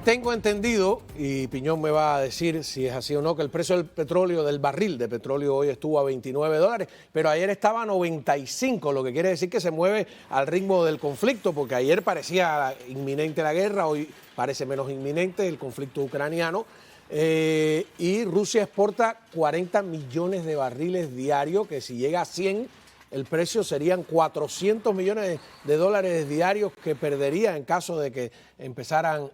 tengo entendido, y Piñón me va a decir si es así o no, que el precio del petróleo, del barril de petróleo hoy estuvo a $29, pero ayer estaba a 95, lo que quiere decir que se mueve al ritmo del conflicto, porque ayer parecía inminente la guerra, hoy parece menos inminente el conflicto ucraniano. Y Rusia exporta 40 millones de barriles diarios, que si llega a 100, el precio serían 400 millones de dólares diarios que perdería en caso de que empezaran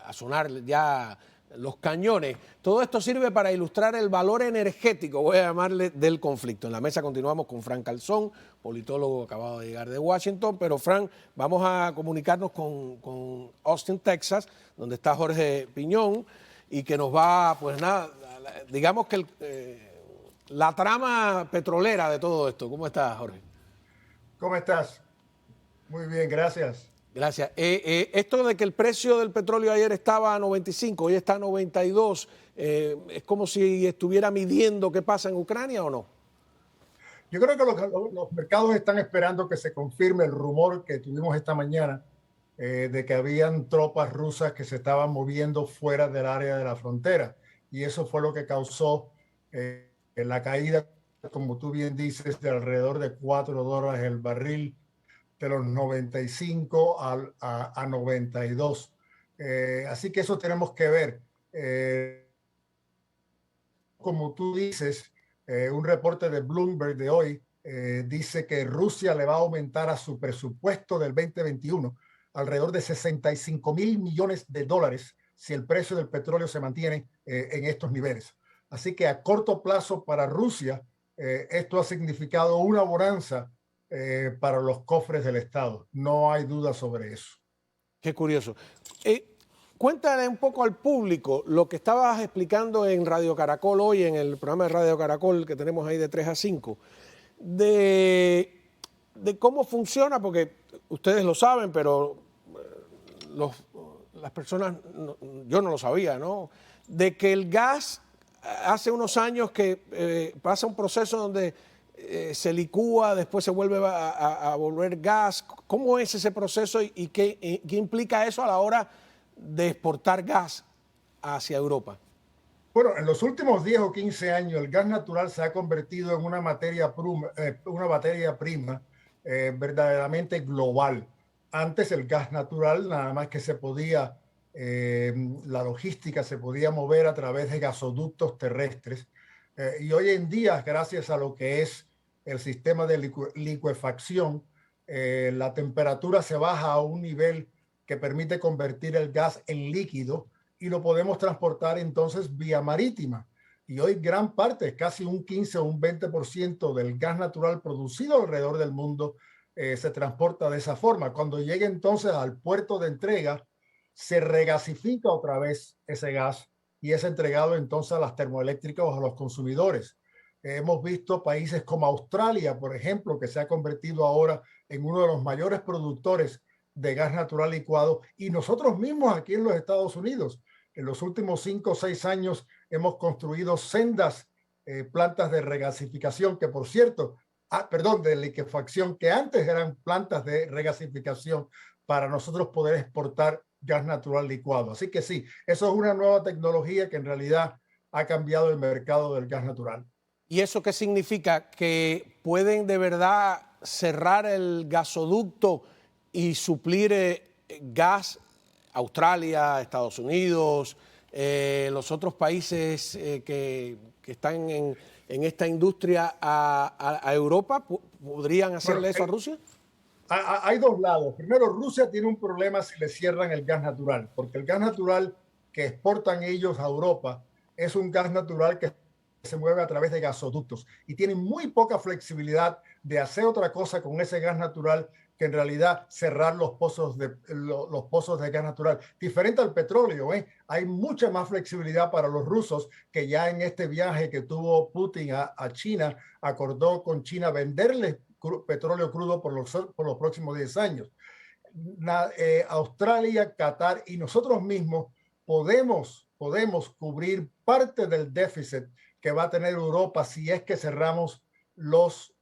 a sonar ya los cañones. Todo esto sirve para ilustrar el valor energético, voy a llamarle, del conflicto. En la mesa continuamos con Fran Calzón, politólogo acabado de llegar de Washington, pero Fran, vamos a comunicarnos con Austin, Texas, donde está Jorge Piñón, y que nos va, pues nada, digamos que la trama petrolera de todo esto. ¿Cómo estás, Jorge? ¿Cómo estás? Muy bien, gracias. Gracias. Esto de que el precio del petróleo ayer estaba a 95, hoy está a 92, ¿es como si estuviera midiendo qué pasa en Ucrania o no? Yo creo que los mercados están esperando que se confirme el rumor que tuvimos esta mañana de que habían tropas rusas que se estaban moviendo fuera del área de la frontera. Y eso fue lo que causó la caída, como tú bien dices, de alrededor de $4 el barril, de los 95 a 92. Así que eso tenemos que ver. Como tú dices, un reporte de Bloomberg de hoy dice que Rusia le va a aumentar a su presupuesto del 2021 alrededor de 65 mil millones de dólares si el precio del petróleo se mantiene en estos niveles. Así que a corto plazo para Rusia, esto ha significado una bonanza para los cofres del Estado. No hay duda sobre eso. Qué curioso. Cuéntale un poco al público lo que estabas explicando en Radio Caracol hoy, en el programa de Radio Caracol que tenemos ahí de 3 a 5, de cómo funciona, porque ustedes lo saben, pero las personas, yo no lo sabía, ¿no? De que el gas hace unos años que pasa un proceso donde se licúa, después se vuelve a volver gas. ¿Cómo es ese proceso y qué implica eso a la hora de exportar gas hacia Europa? Bueno, en los últimos 10 o 15 años el gas natural se ha convertido en una materia prima verdaderamente global. Antes el gas natural nada más que se podía, la logística se podía mover a través de gasoductos terrestres. Y hoy en día, gracias a lo que es el sistema de licuefacción, la temperatura se baja a un nivel que permite convertir el gas en líquido y lo podemos transportar entonces vía marítima. Y hoy gran parte, casi un 15 o un 20% del gas natural producido alrededor del mundo se transporta de esa forma. Cuando llegue entonces al puerto de entrega, se regasifica otra vez ese gas y es entregado entonces a las termoeléctricas o a los consumidores. Hemos visto países como Australia, por ejemplo, que se ha convertido ahora en uno de los mayores productores de gas natural licuado, y nosotros mismos aquí en los Estados Unidos, en los últimos 5 o 6 años hemos construido sendas plantas de regasificación, que por cierto, de liquefacción, que antes eran plantas de regasificación para nosotros poder exportar gas natural licuado. Así que sí, eso es una nueva tecnología que en realidad ha cambiado el mercado del gas natural. ¿Y eso qué significa? ¿Que pueden de verdad cerrar el gasoducto y suplir gas Australia, Estados Unidos, los otros países que están en esta industria a Europa? ¿Podrían hacerle eso a Rusia? Hay dos lados. Primero, Rusia tiene un problema si le cierran el gas natural, porque el gas natural que exportan ellos a Europa es un gas natural que se mueve a través de gasoductos y tienen muy poca flexibilidad de hacer otra cosa con ese gas natural que en realidad cerrar los pozos de gas natural. Diferente al petróleo, hay mucha más flexibilidad para los rusos, que ya en este viaje que tuvo Putin a China, acordó con China venderle petróleo crudo por los próximos 10 años. Australia, Qatar y nosotros mismos podemos cubrir parte del déficit que va a tener Europa si es que cerramos los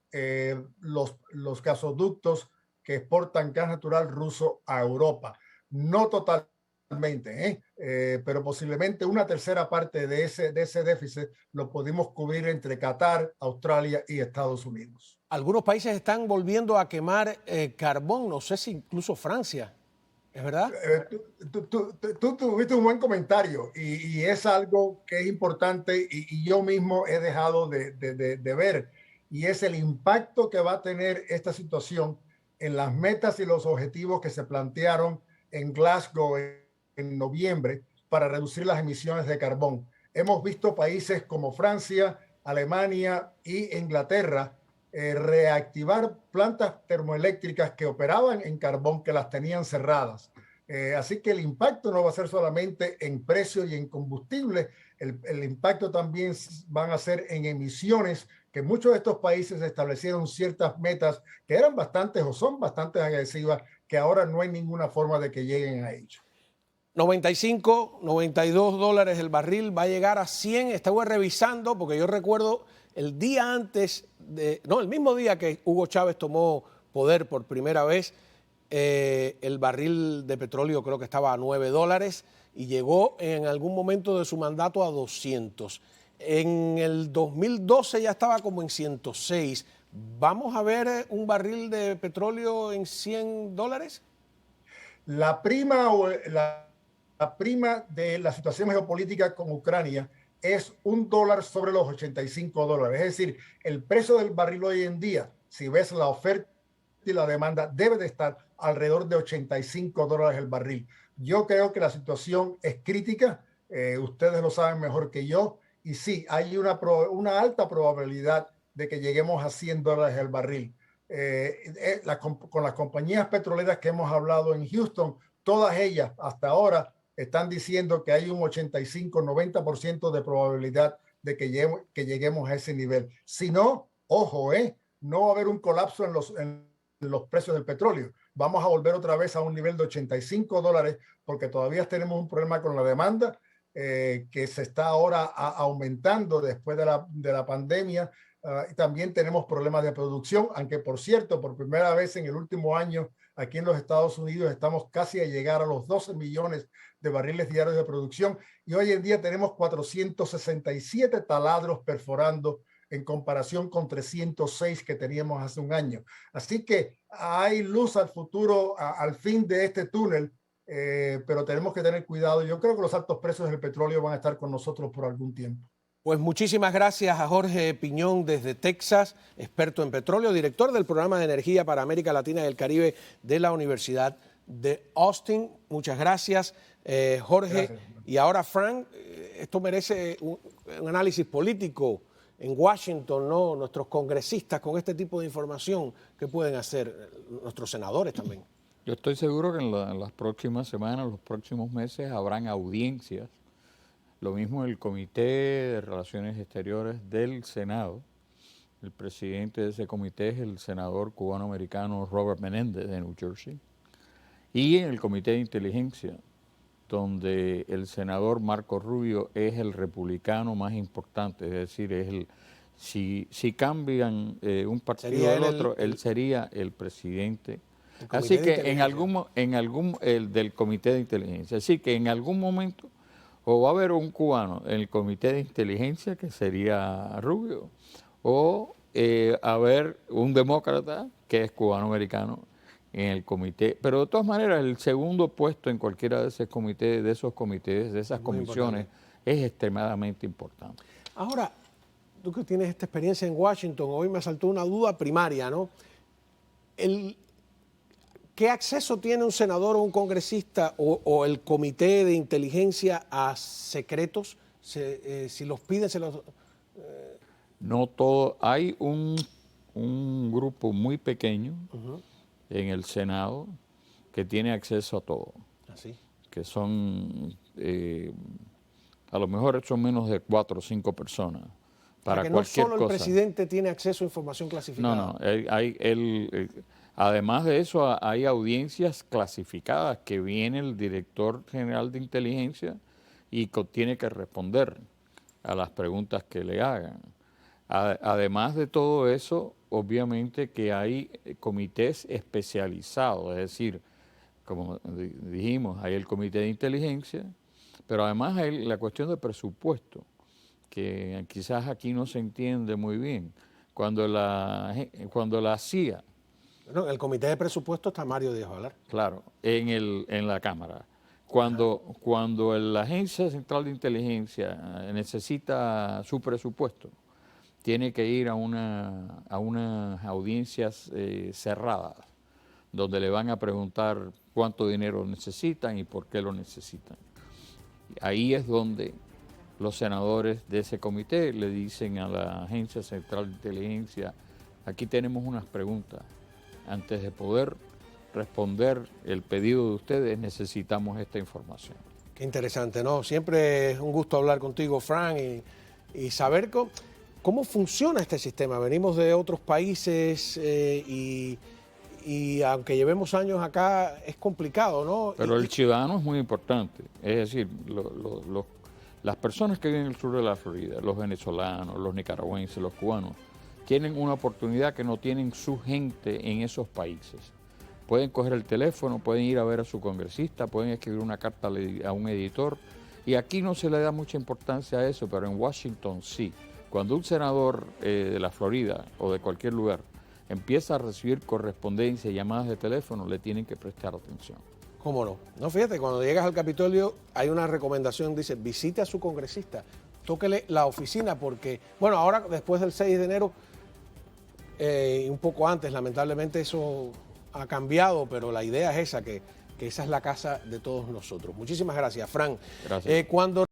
gasoductos que exportan gas natural ruso a Europa. No totalmente, pero posiblemente una tercera parte de ese déficit lo pudimos cubrir entre Qatar, Australia y Estados Unidos. Algunos países están volviendo a quemar carbón, no sé si incluso Francia, ¿es verdad? Tú tuviste un buen comentario y es algo que es importante y yo mismo he dejado de ver, y es el impacto que va a tener esta situación en las metas y los objetivos que se plantearon en Glasgow en noviembre para reducir las emisiones de carbón. Hemos visto países como Francia, Alemania y Inglaterra reactivar plantas termoeléctricas que operaban en carbón, que las tenían cerradas. Así que el impacto no va a ser solamente en precio y en combustible, el impacto también van a ser en emisiones, que muchos de estos países establecieron ciertas metas que eran bastantes o son bastante agresivas, que ahora no hay ninguna forma de que lleguen a ello. 95, 92 dólares el barril, va a llegar a 100. Estaba revisando porque yo recuerdo el día antes, el mismo día que Hugo Chávez tomó poder por primera vez, el barril de petróleo creo que estaba a 9 dólares y llegó en algún momento de su mandato a 200. En el 2012 ya estaba como en 106. ¿Vamos a ver un barril de petróleo en 100 dólares? La prima de la situación geopolítica con Ucrania es $1 sobre los 85 dólares. Es decir, el precio del barril hoy en día, si ves la oferta y la demanda, debe de estar alrededor de 85 dólares el barril. Yo creo que la situación es crítica, ustedes lo saben mejor que yo, y sí, hay una alta probabilidad de que lleguemos a 100 dólares el barril. Con las compañías petroleras que hemos hablado en Houston, todas ellas hasta ahora están diciendo que hay un 85-90% de probabilidad de que lleguemos a ese nivel. Si no, ojo, no va a haber un colapso en los precios del petróleo. Vamos a volver otra vez a un nivel de 85 dólares porque todavía tenemos un problema con la demanda que se está ahora aumentando después de la pandemia. Y también tenemos problemas de producción, aunque por cierto, por primera vez en el último año, aquí en los Estados Unidos estamos casi a llegar a los 12 millones de barriles diarios de producción y hoy en día tenemos 467 taladros perforando en comparación con 306 que teníamos hace un año. Así que hay luz al futuro, al fin de este túnel, pero tenemos que tener cuidado. Yo creo que los altos precios del petróleo van a estar con nosotros por algún tiempo. Pues muchísimas gracias a Jorge Piñón desde Texas, experto en petróleo, director del programa de energía para América Latina y el Caribe de la Universidad de Austin. Muchas gracias, Jorge. Gracias. Y ahora, Frank, esto merece un análisis político en Washington, ¿no? Nuestros congresistas con este tipo de información, ¿qué pueden hacer? Nuestros senadores también. Yo estoy seguro que en las próximas semanas, los próximos meses, habrán audiencias. Lo mismo el Comité de Relaciones Exteriores del Senado. El presidente de ese comité es el senador cubano-americano Robert Menéndez de New Jersey. Y en el Comité de Inteligencia, donde el senador Marco Rubio es el republicano más importante, es decir, si cambian un partido del otro, él sería el presidente. Así que del Comité de Inteligencia. Así que en algún momento o va a haber un cubano en el Comité de Inteligencia, que sería Rubio, o haber un demócrata, que es cubano-americano, en el comité. Pero de todas maneras, el segundo puesto en cualquiera de esos comités, de esas comisiones, es extremadamente importante. Ahora, tú que tienes esta experiencia en Washington, hoy me asaltó una duda primaria, ¿no? ¿Qué acceso tiene un senador o un congresista o el comité de inteligencia a secretos? Si los piden, se los... No todo. Hay un grupo muy pequeño en el Senado que tiene acceso a todo. ¿Así? Que son, a lo mejor son menos de 4 o 5 personas. Para o sea, que cualquier no solo cosa. El presidente tiene acceso a información clasificada. No, además de eso, hay audiencias clasificadas que viene el director general de inteligencia y tiene que responder a las preguntas que le hagan. Además de todo eso, obviamente que hay comités especializados, es decir, como dijimos, hay el comité de inteligencia, pero además hay la cuestión de presupuesto, que quizás aquí no se entiende muy bien. Cuando la CIA, Bueno, en el comité de presupuesto está Mario Díaz Valar. claro, en la Cámara, cuando la Agencia Central de Inteligencia necesita su presupuesto, tiene que ir a unas audiencias cerradas, donde le van a preguntar cuánto dinero necesitan y por qué lo necesitan. Ahí es donde los senadores de ese comité le dicen a la Agencia Central de Inteligencia, aquí tenemos unas preguntas, antes de poder responder el pedido de ustedes necesitamos esta información. Qué interesante, ¿no? Siempre es un gusto hablar contigo, Frank, y saber cómo funciona este sistema. Venimos de otros países y aunque llevemos años acá, es complicado, ¿no? Pero el ciudadano es muy importante. Es decir, las personas que viven en el sur de la Florida, los venezolanos, los nicaragüenses, los cubanos, tienen una oportunidad que no tienen su gente en esos países. Pueden coger el teléfono, pueden ir a ver a su congresista, pueden escribir una carta a un editor. Y aquí no se le da mucha importancia a eso, pero en Washington sí. Cuando un senador de la Florida o de cualquier lugar empieza a recibir correspondencia y llamadas de teléfono, le tienen que prestar atención. ¿Cómo no? No, fíjate, cuando llegas al Capitolio hay una recomendación, dice, visite a su congresista, tóquele la oficina porque, bueno, ahora después del 6 de enero, un poco antes, lamentablemente eso ha cambiado, pero la idea es esa, que esa es la casa de todos nosotros. Muchísimas gracias, Frank. Gracias. Cuando